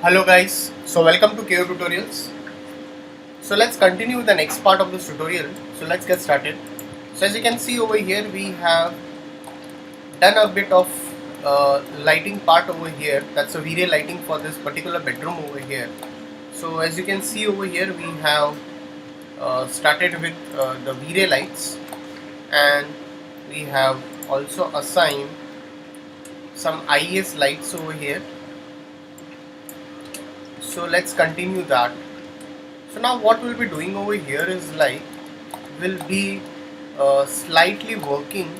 Hello guys, so welcome to KO Tutorials. So let's continue the next part of this tutorial. So let's get started. So as you can see over here, we have done a bit of lighting part over here. That's a V-Ray lighting for this particular bedroom over here. So as you can see over here, we have started with the V-Ray lights, and we have also assigned some IES lights over here. So let's continue that. So now what we'll be doing over here is like we'll be slightly working.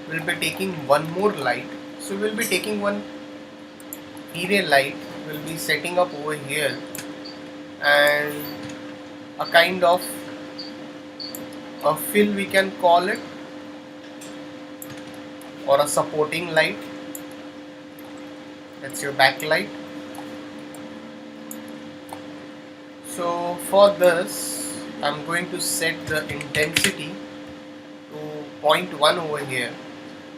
We'll be taking one more light. So we'll be taking one V-Ray light. We'll be setting up over here and a kind of a fill we can call it, or a supporting light. That's your backlight. So for this, I'm going to set the intensity to 0.1 over here,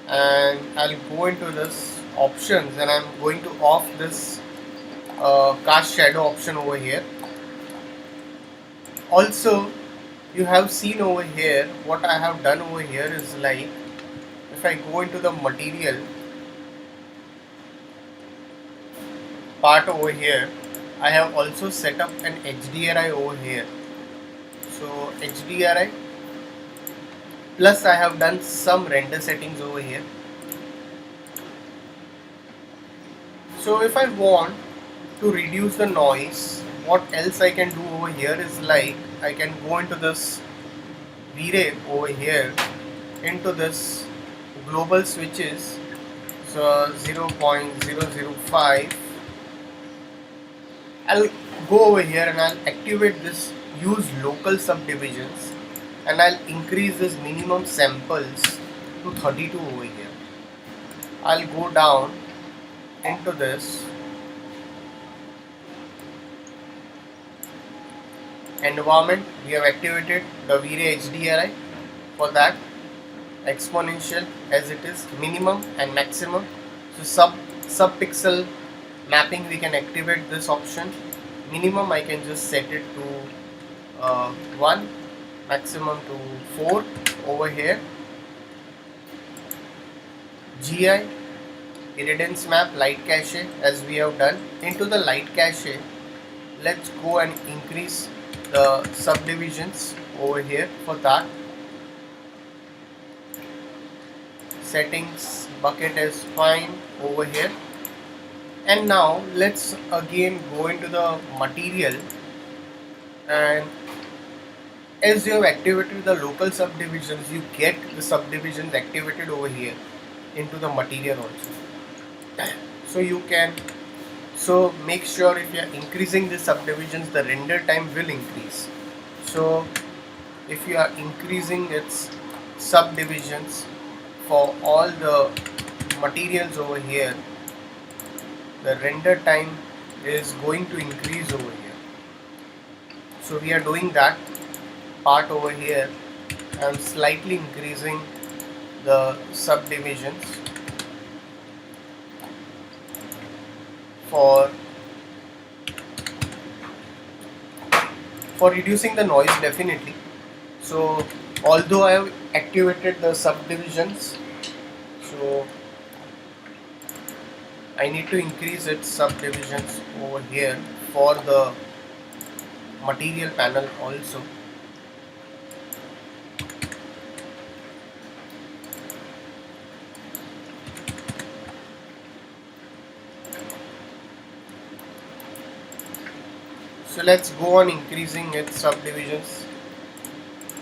and I'll go into this options and I'm going to off this cast shadow option over here. Also, you have seen over here what I have done over here is like, if I go into the material part over here, I have also set up an HDRI over here. So HDRI plus I have done some render settings over here. So if I want to reduce the noise, what else I can do over here is like I can go into this V-Ray over here, into this global switches, so 0.005. I'll go over here and I'll activate this use local subdivisions, and I'll increase this minimum samples to 32 over here. I'll go down into this environment. We have activated the V-Ray HDRI. For that, exponential as it is, minimum and maximum. So sub pixel mapping, we can activate this option. Minimum I can just set it to 1, maximum to 4 over here. GI irradiance map, light cache, as we have done. Into the light cache, let's go and increase the subdivisions over here. For that, settings bucket is fine over here. And now let's again go into the material, and as you have activated the local subdivisions, you get the subdivisions activated over here into the material also. So you can make sure if you are increasing the subdivisions, the render time will increase. So if you are increasing its subdivisions for all the materials over here, the render time is going to increase over here. So we are doing that part over here. I am slightly increasing the subdivisions for reducing the noise, definitely. So although I have activated the subdivisions, so I need to increase its subdivisions over here for the material panel also. So let's go on increasing its subdivisions,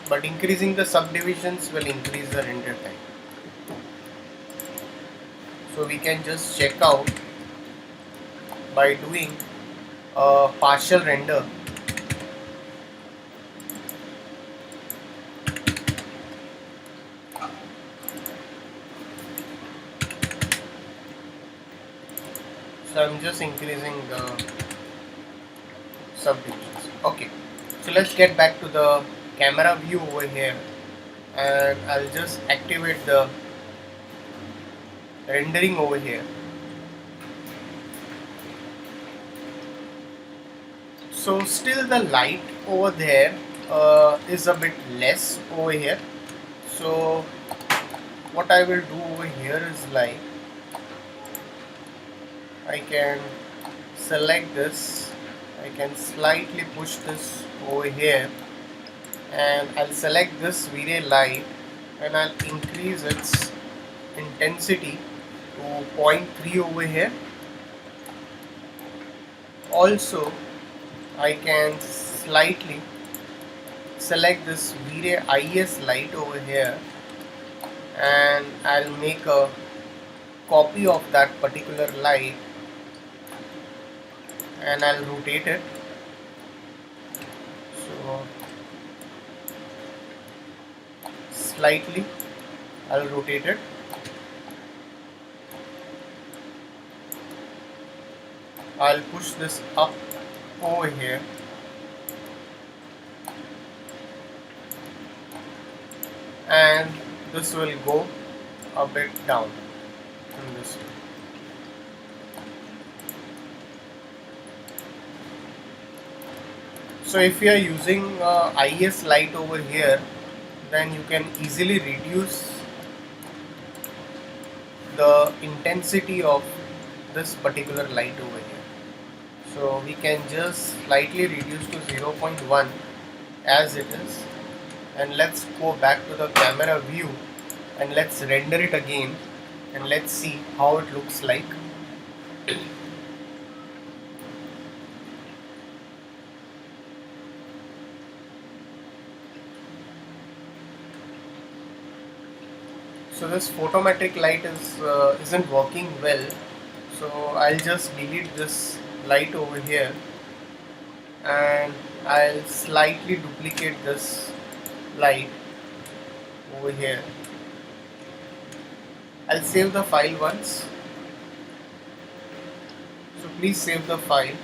but increasing the subdivisions will increase the render time. So we can just check out by doing a partial render. So I'm just increasing the subdivisions. Okay, so let's get back to the camera view over here, and I'll just activate the rendering over here. So still the light over there is a bit less over here. So what I will do over here is like I can select this, I can slightly push this over here, and I'll select this V-Ray light and I'll increase its intensity to zero point 0.3 over here. Also I can slightly select this V-Ray IS light over here and I'll make a copy of that particular light and I'll rotate it. So slightly I'll rotate it. I'll push this up over here and this will go a bit down in this way. So if you are using IS light over here, then you can easily reduce the intensity of this particular light over here. So we can just slightly reduce to 0.1 as it is, and let's go back to the camera view and let's render it again and let's see how it looks like. So this photometric light isn't working well, so I'll just delete this light over here and I'll slightly duplicate this light over here. I'll save the file once, so please save the file.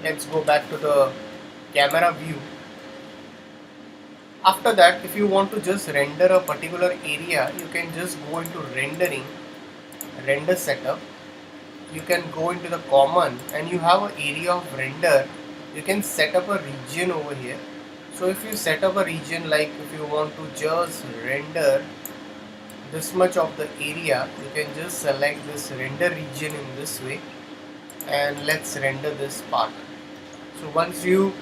Let's go back to the camera view. After that, if you want to just render a particular area, you can just go into rendering, render setup. You can go into the common and you have an area of render. You can set up a region over here. So if you set up a region, like if you want to just render this much of the area, you can just select this render region in this way and let's render this part. So once you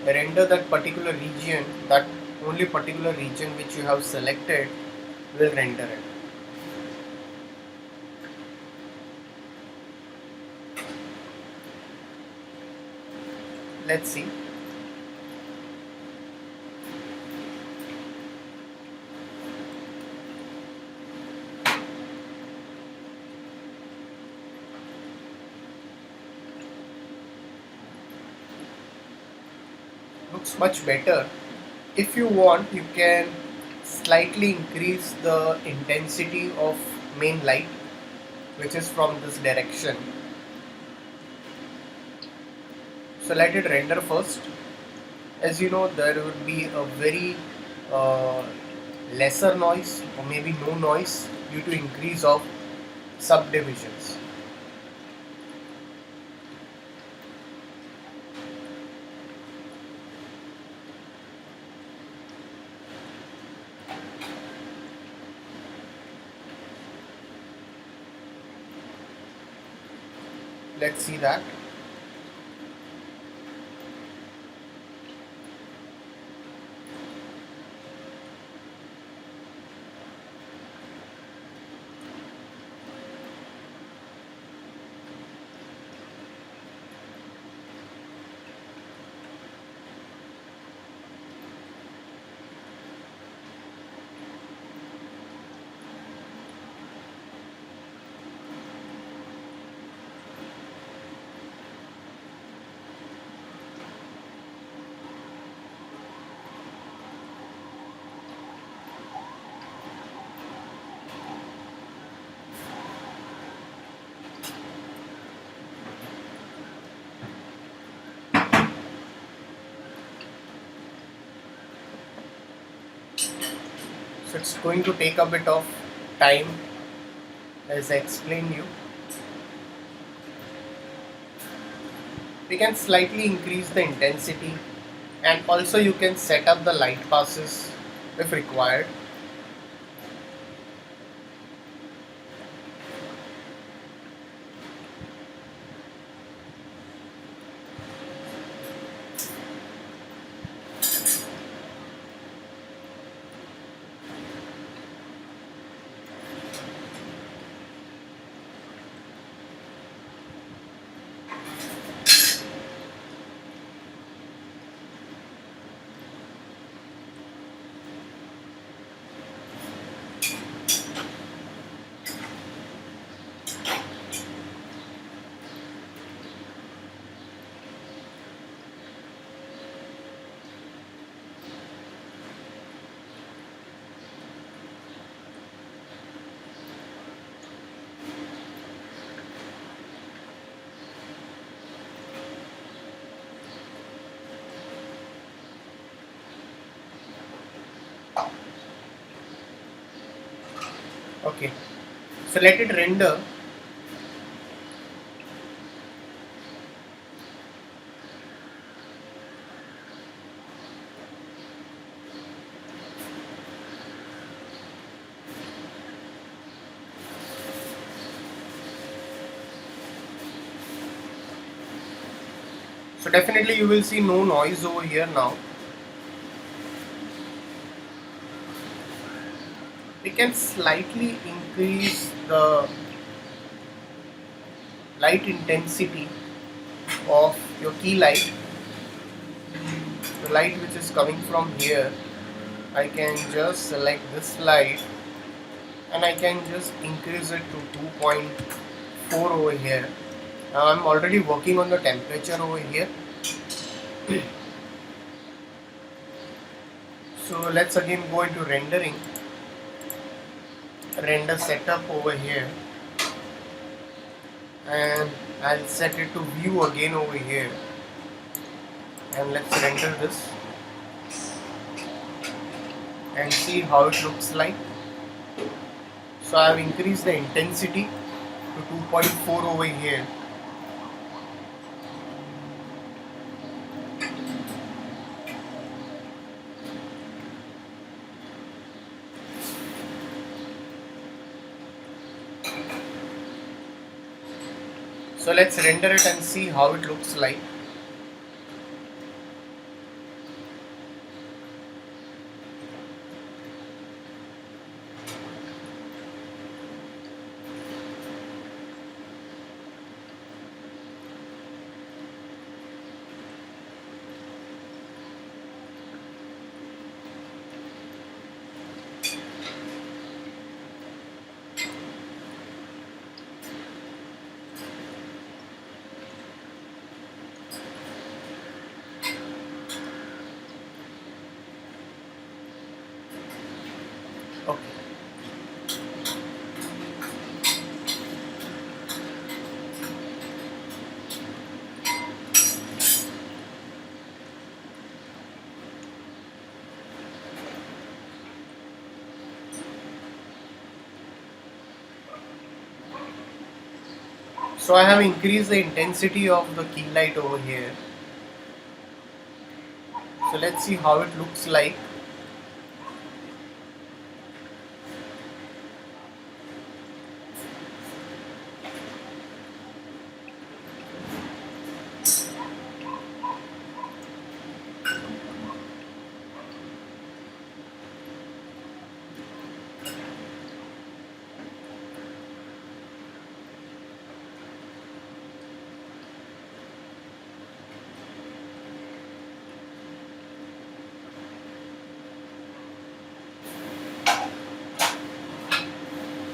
render that particular region, that only particular region which you have selected will render it. Let's see. Looks much better. If you want, you can slightly increase the intensity of main light, which is from this direction. So let it render first. As you know, there would be a very uh, lesser noise or maybe no noise due to increase of subdivisions. Let's see that. So it's going to take a bit of time, as I explained you. We can slightly increase the intensity, and also you can set up the light passes if required. Okay, so let it render. So definitely you will see no noise over here now. We can slightly increase the light intensity of your key light. The light which is coming from here, I can just select this light and I can just increase it to 2.4 over here. Now I'm already working on the temperature over here. So let's again go into rendering, render setup over here, and I'll set it to view again over here, and let's render this and see how it looks like. So I have increased the intensity to 2.4 over here. So let's render it and see how it looks like. Okay. So I have increased the intensity of the key light over here. So let's see how it looks like.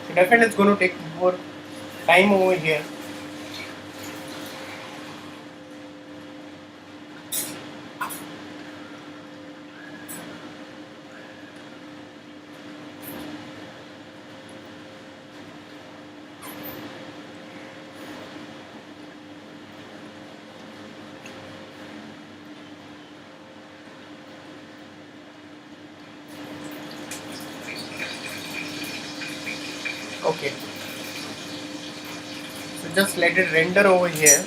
So definitely it's going to take more time over here. Okay, so just let it render over here.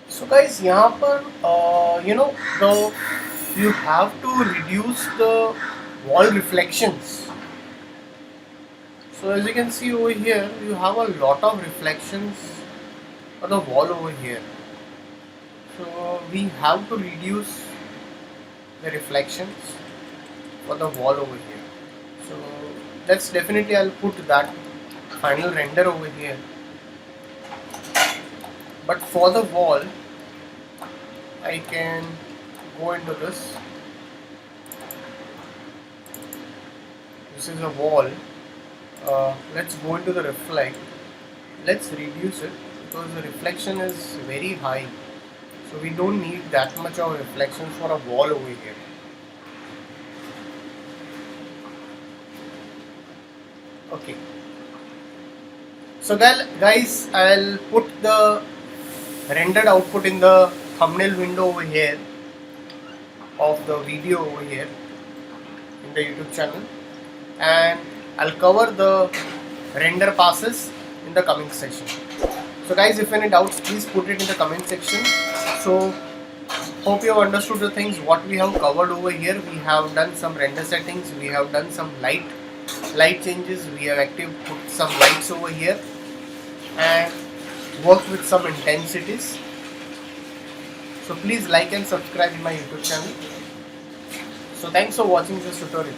So guys, यहाँ पर the you have to reduce the wall reflections. So as you can see over here, you have a lot of reflections on the wall over here. So we have to reduce the reflections for the wall over here. So that's definitely, I'll put that final render over here. But for the wall, I can go into this. This is a wall. Let's go into the reflect. Let's reduce it because the reflection is very high. So we don't need that much of reflection for a wall over here. Okay. So guys, I'll put the rendered output in the thumbnail window over here of the video over here in the YouTube channel, and I'll cover the render passes in the coming section. So guys, if any doubts, please put it in the comment section. So hope you have understood the things what we have covered over here. We have done some render settings, we have done some light changes, we have put some lights over here and worked with some intensities. So please like and subscribe in my YouTube channel. So thanks for watching this tutorial.